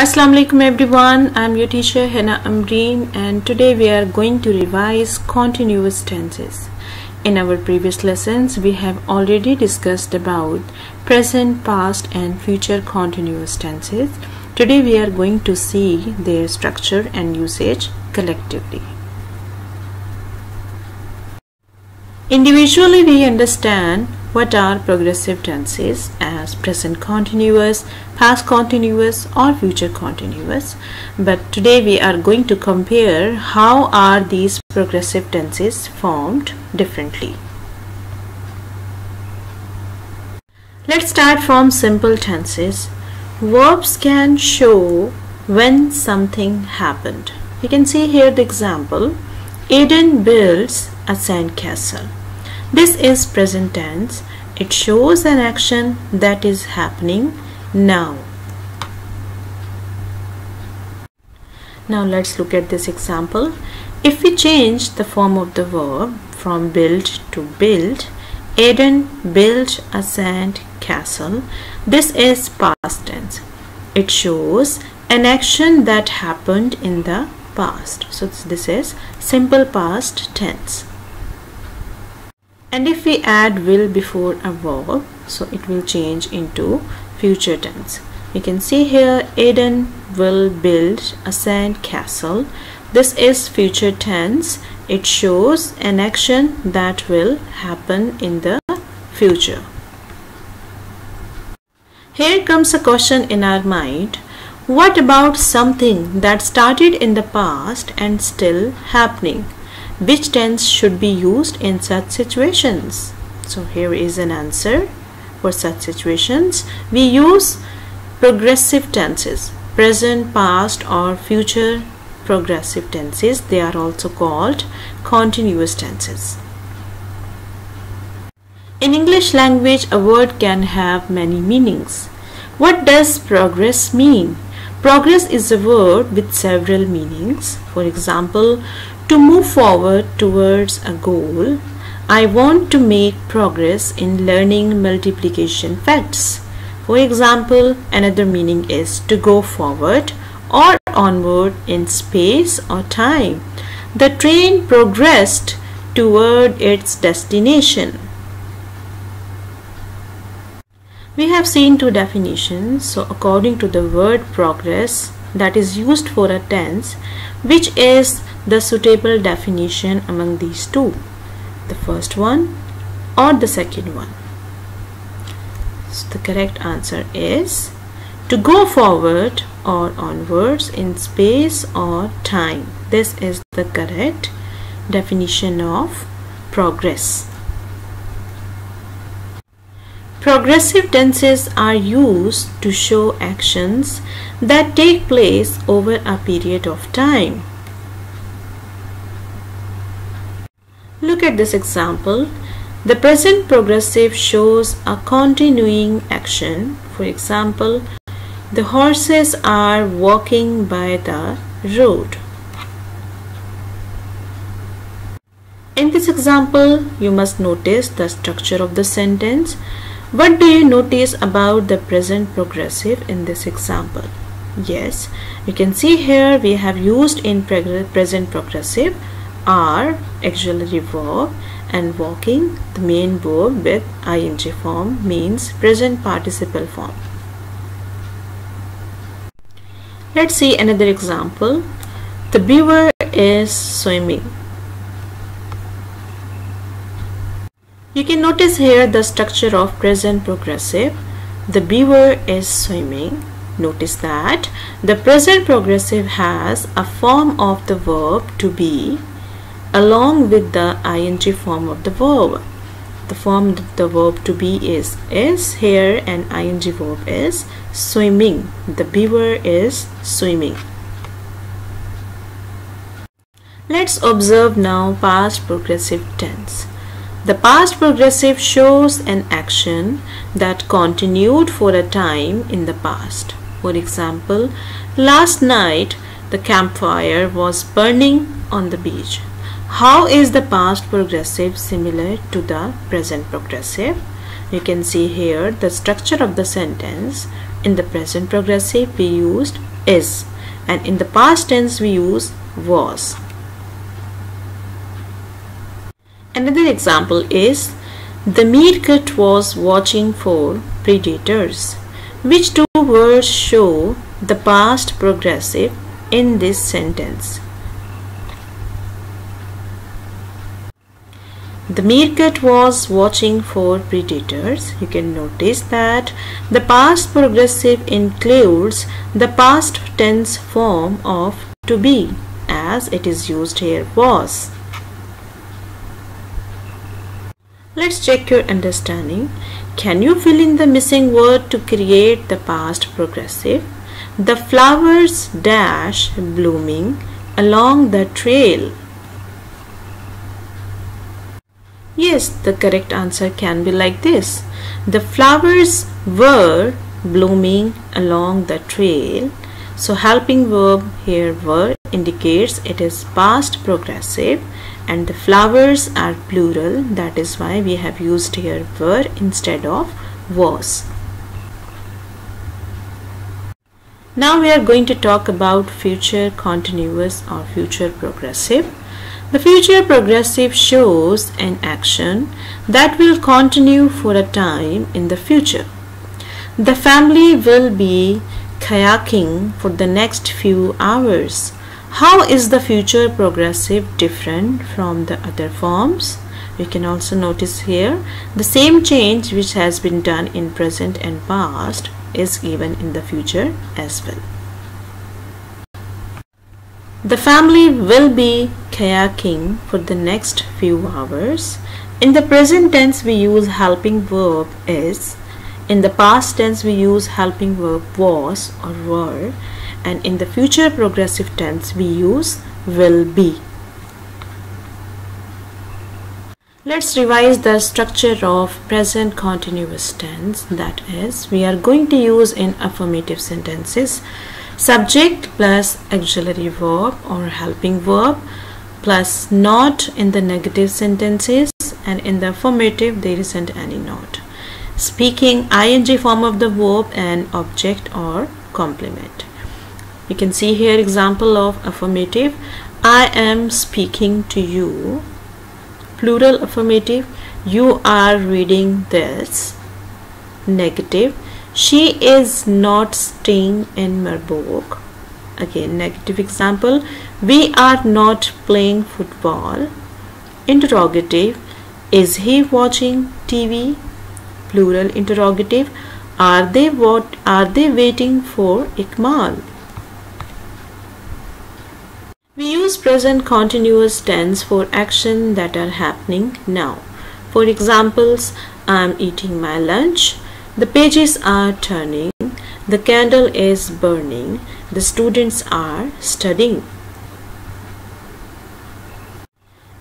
Assalamu alaikum everyone, I am your teacher Hena Amreen and today we are going to revise continuous tenses. In our previous lessons we have already discussed about present, past and future continuous tenses. Today we are going to see their structure and usage collectively. Individually we understand what are progressive tenses as present continuous, past continuous or future continuous, but today we are going to compare how are these progressive tenses formed differently. Let's start from simple tenses. Verbs can show when something happened. You can see here the example. Aiden builds a sandcastle. This is present tense. It shows an action that is happening now. Now let's look at this example. If we change the form of the verb from build to build, Aiden built a sand castle. This is past tense. It shows an action that happened in the past. So this is simple past tense. And if we add will before a verb, so it will change into future tense. You can see here Aiden will build a sand castle. This is future tense. It shows an action that will happen in the future. Here comes a question in our mind. What about something that started in the past and still happening? Which tense should be used in such situations? So here is an answer. For such situations, we use progressive tenses, present, past or future progressive tenses. They are also called continuous tenses. In English language, a word can have many meanings. What does progress mean? Progress is a word with several meanings. For example, to move forward towards a goal. I want to make progress in learning multiplication facts. For example, another meaning is to go forward or onward in space or time. The train progressed toward its destination. We have seen two definitions. So according to the word progress that is used for a tense, which is the suitable definition among these two, the first one or the second one? So the correct answer is to go forward or onwards in space or time. This is the correct definition of progress. Progressive tenses are used to show actions that take place over a period of time. Look at this example. The present progressive shows a continuing action. For example, the horses are walking by the road. In this example, you must notice the structure of the sentence. What do you notice about the present progressive in this example? Yes, you can see here we have used in present progressive are auxiliary verb and walking, the main verb with ing form, means present participle form. Let's see another example. The beaver is swimming. You can notice here the structure of present progressive. The beaver is swimming. Notice that the present progressive has a form of the verb to be along with the ing form of the verb. The form of the verb to be is here and ing verb is swimming. The beaver is swimming. Let's observe now past progressive tense. The past progressive shows an action that continued for a time in the past. For example, last night the campfire was burning on the beach. How is the past progressive similar to the present progressive? You can see here the structure of the sentence. In the present progressive we used is, and in the past tense we use was. Another example is the meerkat was watching for predators. Which two words show the past progressive in this sentence? The meerkat was watching for predators. You can notice that the past progressive includes the past tense form of to be, as it is used here was. Let's check your understanding. Can you fill in the missing word to create the past progressive? The flowers dash blooming along the trail. Yes, the correct answer can be like this. The flowers were blooming along the trail. So helping verb here were indicates it is past progressive, and the flowers are plural. That is why we have used here were instead of was. Now we are going to talk about future continuous or future progressive. The future progressive shows an action that will continue for a time in the future. The family will be kayaking for the next few hours. How is the future progressive different from the other forms? You can also notice here the same change which has been done in present and past is given in the future as well. The family will be kayaking for the next few hours. In the present tense we use helping verb is. In the past tense we use helping verb was or were, and in the future progressive tense we use will be. Let's revise the structure of present continuous tense. That is, we are going to use in affirmative sentences subject plus auxiliary verb or helping verb plus not in the negative sentences, and in the affirmative there isn't any not. Speaking ing form of the verb and object or complement. You can see here example of affirmative. I am speaking to you. Plural affirmative. You are reading this. Negative. She is not staying in Marburg. Again negative example. We are not playing football. Interrogative. Is he watching TV? Plural interrogative. Are they waiting for Ikmal? We use present continuous tense for action that are happening now. For examples, I am eating my lunch. The pages are turning. The candle is burning. The students are studying.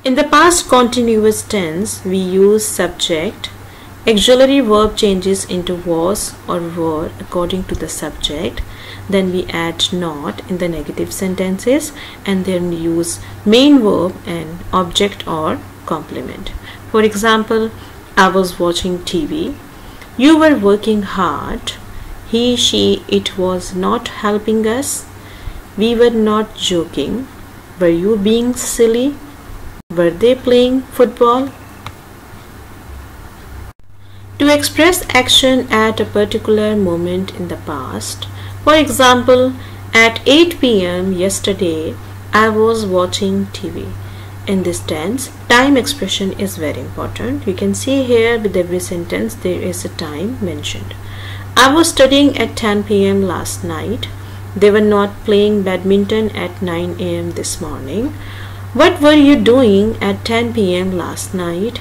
In the past continuous tense, we use subject. Auxiliary verb changes into was or were according to the subject. Then we add not in the negative sentences, and then we use main verb and object or complement. For example, I was watching TV. You were working hard. He, she, it was not helping us. We were not joking. Were you being silly? Were they playing football? To express action at a particular moment in the past, for example, at 8 p.m. yesterday, I was watching TV. In this tense, time expression is very important. You can see here with every sentence there is a time mentioned. I was studying at 10 p.m. last night. They were not playing badminton at 9 a.m. this morning. What were you doing at 10 p.m. last night?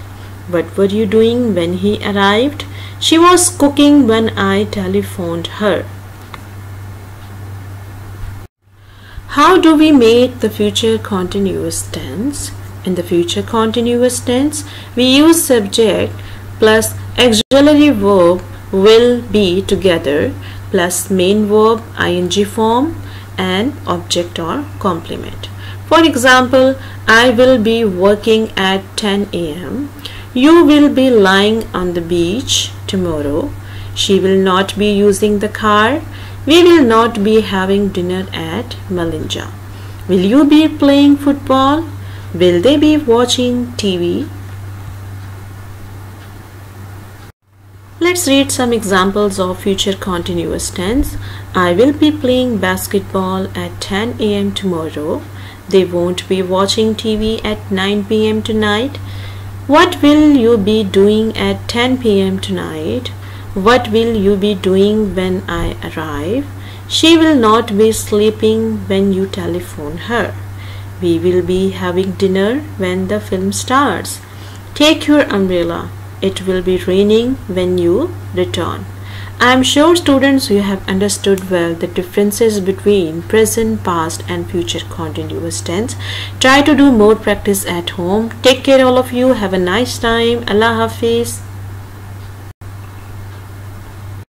What were you doing when he arrived? She was cooking when I telephoned her. How do we make the future continuous tense? In the future continuous tense, we use subject plus auxiliary verb will be together plus main verb ing form and object or complement. For example, I will be working at 10 a.m. You will be lying on the beach tomorrow. She will not be using the car. We will not be having dinner at Malinja. Will you be playing football? Will they be watching TV? Let's read some examples of future continuous tense. I will be playing basketball at 10 a.m. tomorrow. They won't be watching TV at 9 p.m. tonight. What will you be doing at 10 p.m. tonight? What will you be doing when I arrive? She will not be sleeping when you telephone her. We will be having dinner when the film starts. Take your umbrella. It will be raining when you return. I am sure students, you have understood well the differences between present, past and future continuous tense. Try to do more practice at home. Take care all of you. Have a nice time. Allah Hafiz.